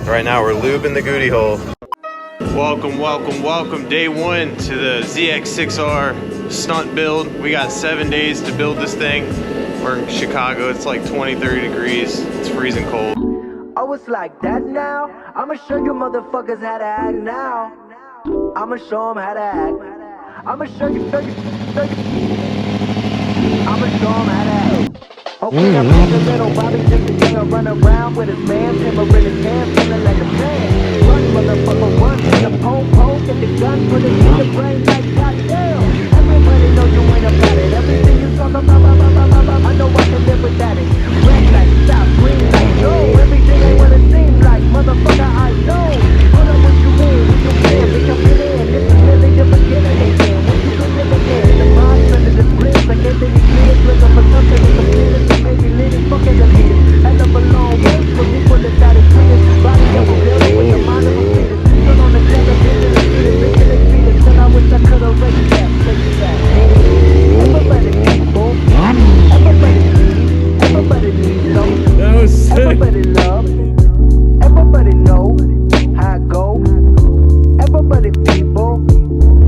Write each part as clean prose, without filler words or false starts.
Right now we're lubing the goody hole. Welcome, welcome, welcome. Day one to the Zx6r stunt build. We got 7 days to build this thing. We're in Chicago. It's like 20, 30 degrees. It's freezing cold. Oh, it's like that now? I'ma show you motherfuckers how to act now. I'ma show them how to act. I'ma show you. I'ma show them how to act. Okay, I'm just a little Bobby, just a young run around with his man, timber in his hand, feeling like a man. Run, motherfucker, run, get the pole, get the gun, put it in your brain like goddamn. Everybody know you ain't about it. Everything you talk about, I know I can live without it. Red light, stop, green light, no. Everything ain't what it seems like, motherfucker, I know. Hold on, what you mean? What you can, bitch, I'm in. This is really the beginning again. What you can live again? The mind under the bliss, like Anthony Kidd, looking for something with some feelings. Maybe leading fucking the leaders. Hell of a long way for people that got it treated. Body of a building with the mind of a fetus. Still on the television, making it beat it. Till I wish I could have raised that. Everybody people, everybody needs, everybody needs some. That was sick. Everybody love, everybody know how I go. Everybody people,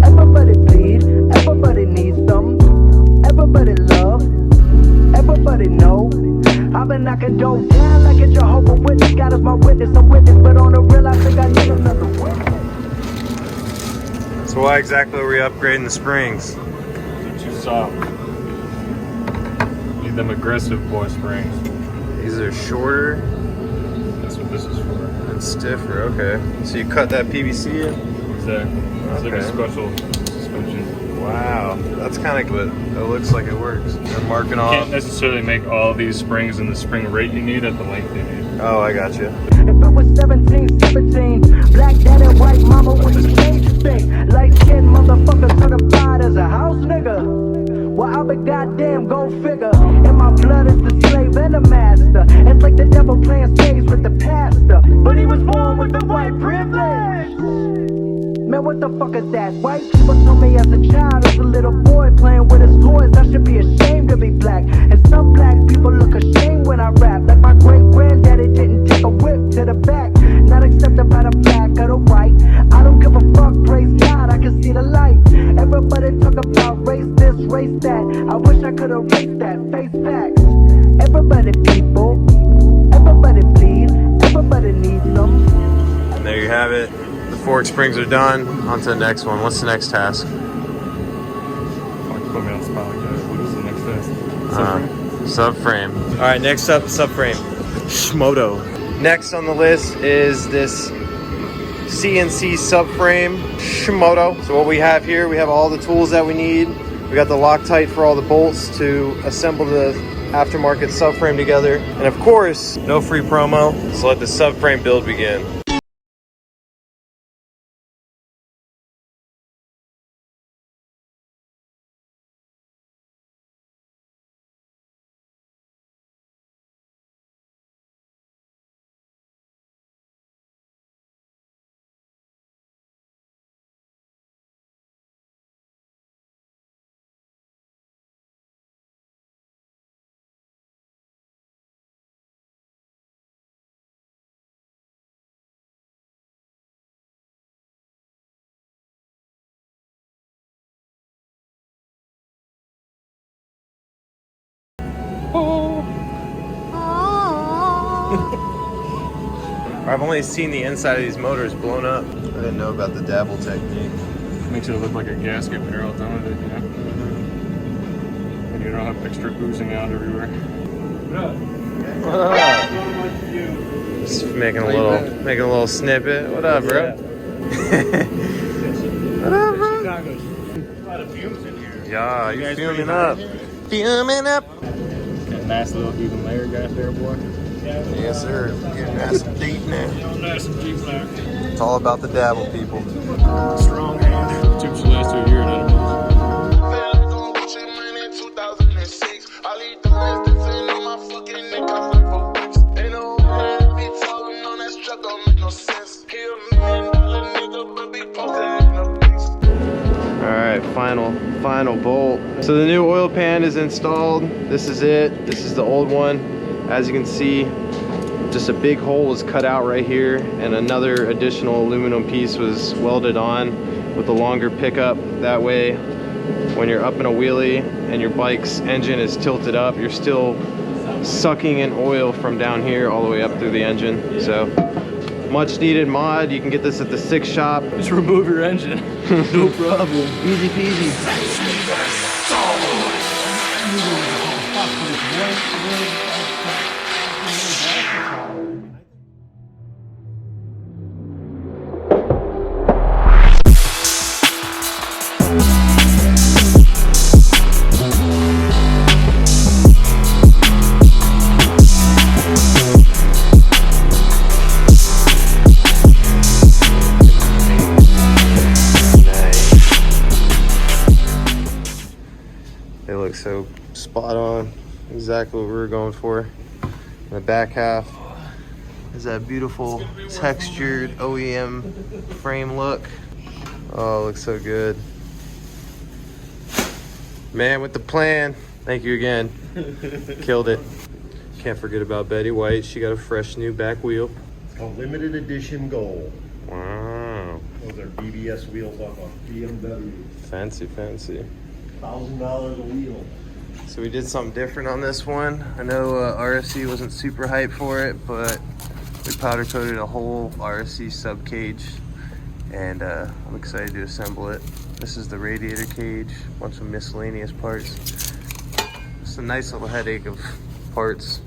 everybody bleed, everybody needs some. Everybody love, everybody know. I've been knocking doors down like a Jehovah's Witness. God is my witness, I'm witness, but on the real I think I need another witness. So why exactly are we upgrading the springs? They're too soft. Need them aggressive boy springs. These are shorter That's what this is for. and stiffer, okay. So you cut that PVC in? Exactly. It's like a Okay. special suspension. Wow, that's kind of good. It looks like it works. They're marking You off. can't necessarily make all these springs in the spring rate you need at the length you need. Oh, I got you. If it was 17, black dad and white mama with the stage thing. Light skinned motherfucker certified as a house nigga. Well, I'm a goddamn gold figure. And my blood is the slave and the master. It's like the devil playing spades with the pastor. But he was born with the white privilege. Man, what the fuck is that? White people told me as a child, as a little boy playing with his toys, I should be ashamed to be black. And some black people look ashamed when I rap. Like my great granddaddy didn't take a whip to the back. Not accepted by the black or the white. I don't give a fuck, praise God, I can see the light. Everybody talk about race this, race that. I wish I could erase that, face facts. Everybody people, everybody bleed, everybody needs some. And there you have it. The fork springs are done. On to the next one. What's the next task? Fuck, put me on the spot like that. What is the next test? Subframe. All right, next up, subframe. Shmoto. Next on the list is this CNC subframe Shmoto. So what we have here, we have all the tools that we need. We got the Loctite for all the bolts to assemble the aftermarket subframe together. And of course, no free promo. So let the subframe build begin. I've only seen the inside of these motors blown up. I didn't know about the dabble technique. Makes it look like a gasket when you're all done with it, you know? And you don't have extra oozing out everywhere. Just making a little snippet. What up, bro? What up, bro? A lot of fumes in here. Yeah, you fuming up. Fuming up. That nice little even layer got there, boy. Yes, sir. Getting nice and deep now. Nice and deep there. It's all about the dabble, people. Strong hand. Tubes should last 2 years out of Alright, final bolt. So the new oil pan is installed. This is it. This is the old one. As you can see, just a big hole was cut out right here, and another additional aluminum piece was welded on with a longer pickup. That way, when you're up in a wheelie and your bike's engine is tilted up, you're still sucking in oil from down here all the way up through the engine. So much needed mod. You can get this at the Six shop. Just remove your engine. No problem. Easy peasy. They look so spot on, exactly what we were going for. In the back half is that beautiful textured OEM frame look. Oh, it looks so good. Man with the plan. Thank you again. Killed it. Can't forget about Betty White. She got a fresh new back wheel. A limited edition gold. Wow. Those are BBS wheels off a BMW. Fancy, fancy. $1,000 a wheel. So we did something different on this one. I know RSC wasn't super hyped for it, but we powder coated a whole RSC sub cage, and I'm excited to assemble it. This is the radiator cage, a bunch of miscellaneous parts. It's a nice little headache of parts.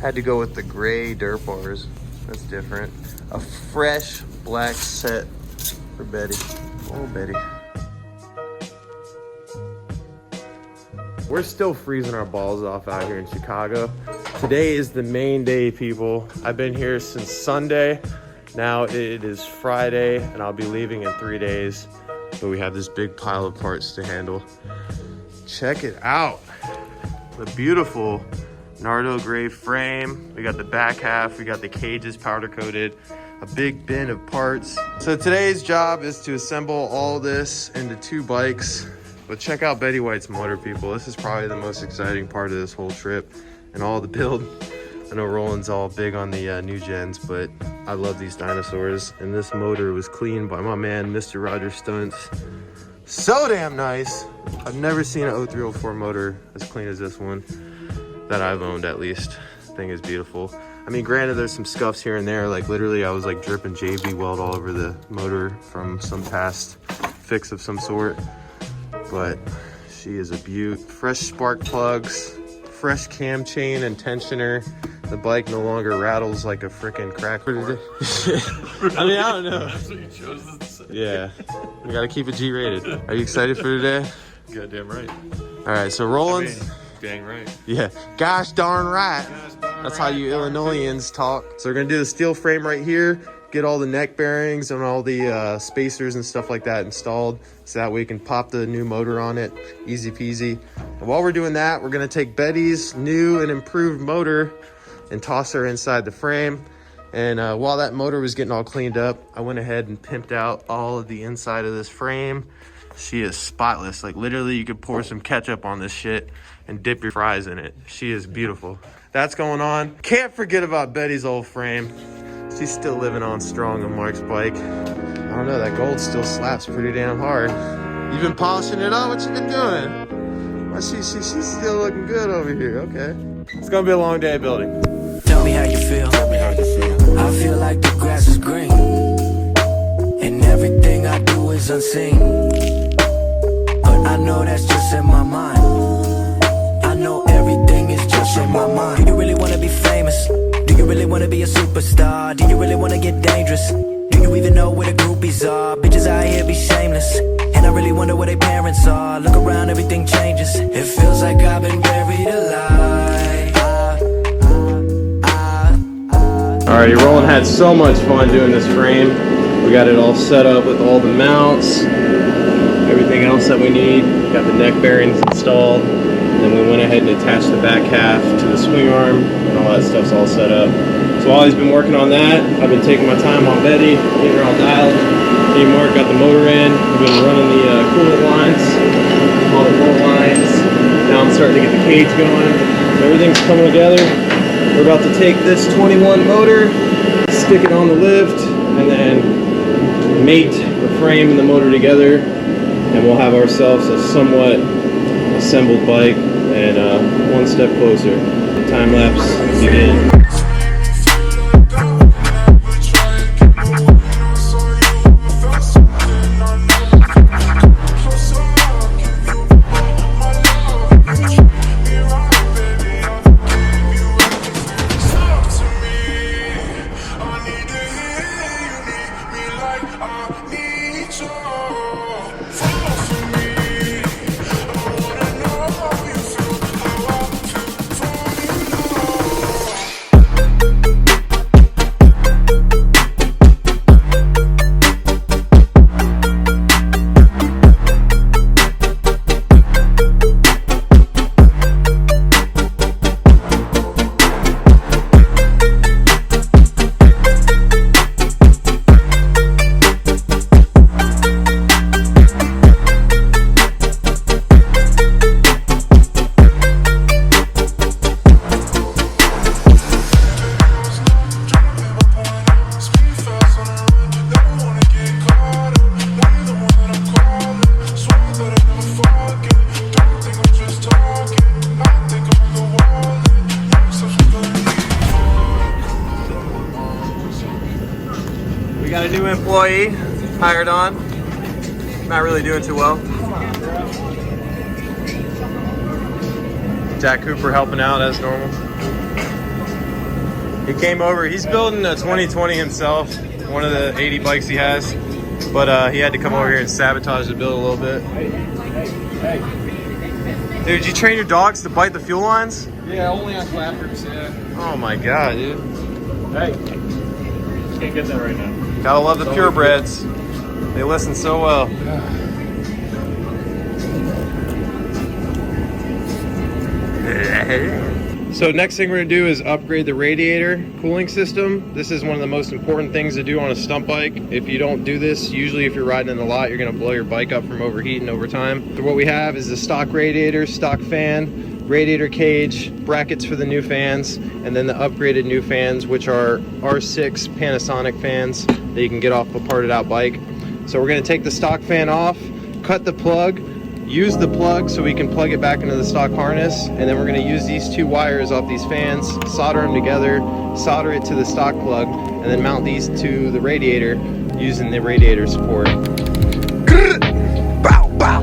Had to go with the gray dirt bars. That's different. A fresh black set for Betty. Oh, Betty. We're still freezing our balls off out here in Chicago. Today is the main day, people. I've been here since Sunday. Now it is Friday, and I'll be leaving in 3 days. But we have this big pile of parts to handle. Check it out. The beautiful Nardo gray frame. We got the back half. We got the cages powder coated. A big bin of parts. So today's job is to assemble all this into 2 bikes. But check out Betty White's motor, people. This is probably the most exciting part of this whole trip and all the build. I know Roland's all big on the new gens, but I love these dinosaurs. And this motor was cleaned by my man, Mr. Roger Stunts. So damn nice. I've never seen an 0304 motor as clean as this one, that I've owned at least. The thing is beautiful. I mean, granted, there's some scuffs here and there. Like literally, I was like dripping JB weld all over the motor from some past fix of some sort. But she is a beaut. Fresh spark plugs, fresh cam chain and tensioner. The bike no longer rattles like a freaking cracker today. I mean, I don't know. That's what you chose to say. Yeah, we gotta keep it G-rated. Are you excited for today? Goddamn right. All right, so Roland's. Dang right. Yeah, gosh darn right. That's how you Illinoisans talk. So we're gonna do the steel frame right here. Get all the neck bearings and all the spacers and stuff like that installed, so that way we can pop the new motor on it, easy peasy. And while we're doing that, we're gonna take Betty's new and improved motor and toss her inside the frame. And while that motor was getting all cleaned up, I went ahead and pimped out all of the inside of this frame. She is spotless. Like literally you could pour some ketchup on this shit and dip your fries in it. She is beautiful. That's going on. Can't forget about Betty's old frame. She's still living on strong on Mark's bike. I don't know, that gold still slaps pretty damn hard. You've been polishing it up? What you been doing? Well, she's still looking good over here, okay. It's gonna be a long day of building. Tell me how you feel. I feel like the grass is green, and everything I do is unseen. But I know that's just in my mind. I know everything is just in my mind. Do you really wanna be famous? Do you really wanna be a superstar? Do you really wanna get dangerous? Do you even know where the groupies are? Bitches out here be shameless, and I really wonder where their parents are. Look around, everything changes. It feels like I've been buried alive. Alrighty, Roland had so much fun doing this frame. We got it all set up with all the mounts, everything else that we need. Got the neck bearings installed. And then we went ahead and attached the back half to the swing arm, and all that stuff's all set up. So while he's been working on that, I've been taking my time on Betty, getting her all dialed. Me and Mark got the motor in. We've been running the coolant lines, all the roll lines. Now I'm starting to get the cage going. So everything's coming together. We're about to take this 21 motor, stick it on the lift, and then mate the frame and the motor together, and we'll have ourselves a somewhat assembled bike and one step closer. Time lapse begin. We got a new employee hired on. Not really doing too well. Jack Cooper helping out as normal. He came over, he's building a 2020 himself, one of the 80 bikes he has, but he had to come over here and sabotage the build a little bit. Dude, did you train your dogs to bite the fuel lines? Yeah, only on clappers, yeah. Oh my god, dude. Hey, can't get that right now. Gotta love the purebreds. They listen so well. So next thing we're gonna do is upgrade the radiator cooling system. This is one of the most important things to do on a stunt bike. If you don't do this, usually if you're riding in the lot, you're gonna blow your bike up from overheating over time. So what we have is the stock radiator, stock fan, radiator cage, brackets for the new fans, and then the upgraded new fans, which are R6 Panasonic fans that you can get off a parted out bike. So we're gonna take the stock fan off, cut the plug, use the plug so we can plug it back into the stock harness, and then we're gonna use these two wires off these fans, solder them together, solder it to the stock plug, and then mount these to the radiator using the radiator support. Bow, bow.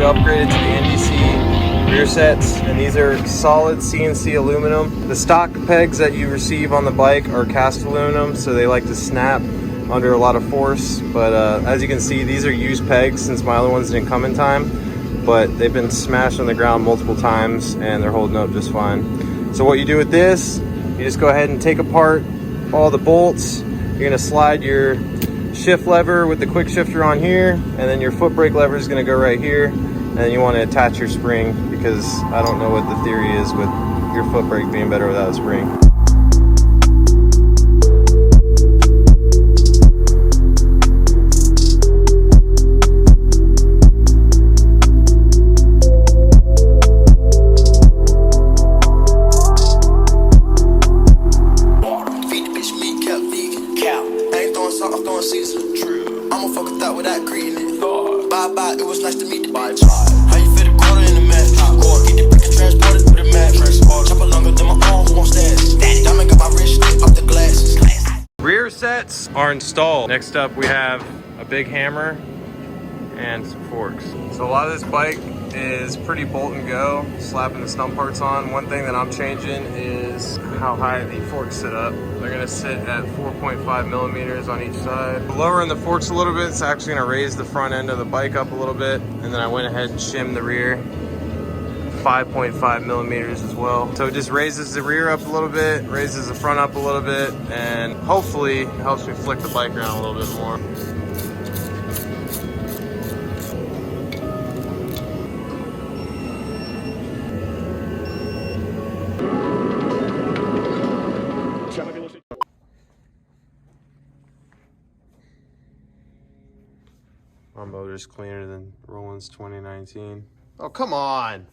Upgraded to the NDC rear sets, and these are solid CNC aluminum. The stock pegs that you receive on the bike are cast aluminum, so they like to snap under a lot of force, but as you can see, these are used pegs since my other ones didn't come in time, but they've been smashed on the ground multiple times and they're holding up just fine. So what you do with this, you just go ahead and take apart all the bolts. You're gonna slide your shift lever with the quick shifter on here, and then your foot brake lever is gonna go right here. And then you want to attach your spring, because I don't know what the theory is with your foot brake being better without a spring. cow. I ain't throwing salt, I'm throwing Caesar. True. I'ma fuck with that without greeting it. Bye bye, it was nice to meet the bitch. How you fit a quarter in the match? Or get the brick and transport it through the match. Chopper longer than my own, who wants that? Diamond got my wrist stick off the glasses. Rear sets are installed. Next up, we have a big hammer and some forks. So a lot of this bike is pretty bolt and go, slapping the stump parts on. One thing that I'm changing is how high the forks sit up. They're gonna sit at 4.5 millimeters on each side. Lowering the forks a little bit, it's actually gonna raise the front end of the bike up a little bit. And then I went ahead and shimmed the rear 5.5 millimeters as well. So it just raises the rear up a little bit, raises the front up a little bit, and hopefully helps me flick the bike around a little bit more. My motor's cleaner than Roland's 2019. Oh, come on.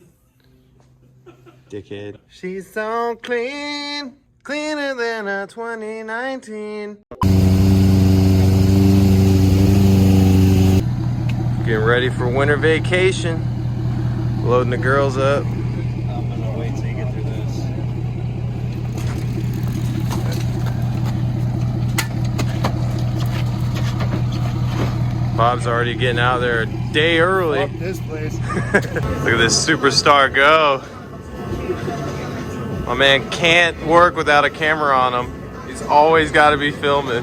Dickhead. She's so clean, cleaner than a 2019. Getting ready for winter vacation. Loading the girls up. I'm gonna wait till you get through this. Bob's already getting out there a day early. Fuck this place. Look at this superstar go. My man can't work without a camera on him. He's always got to be filming.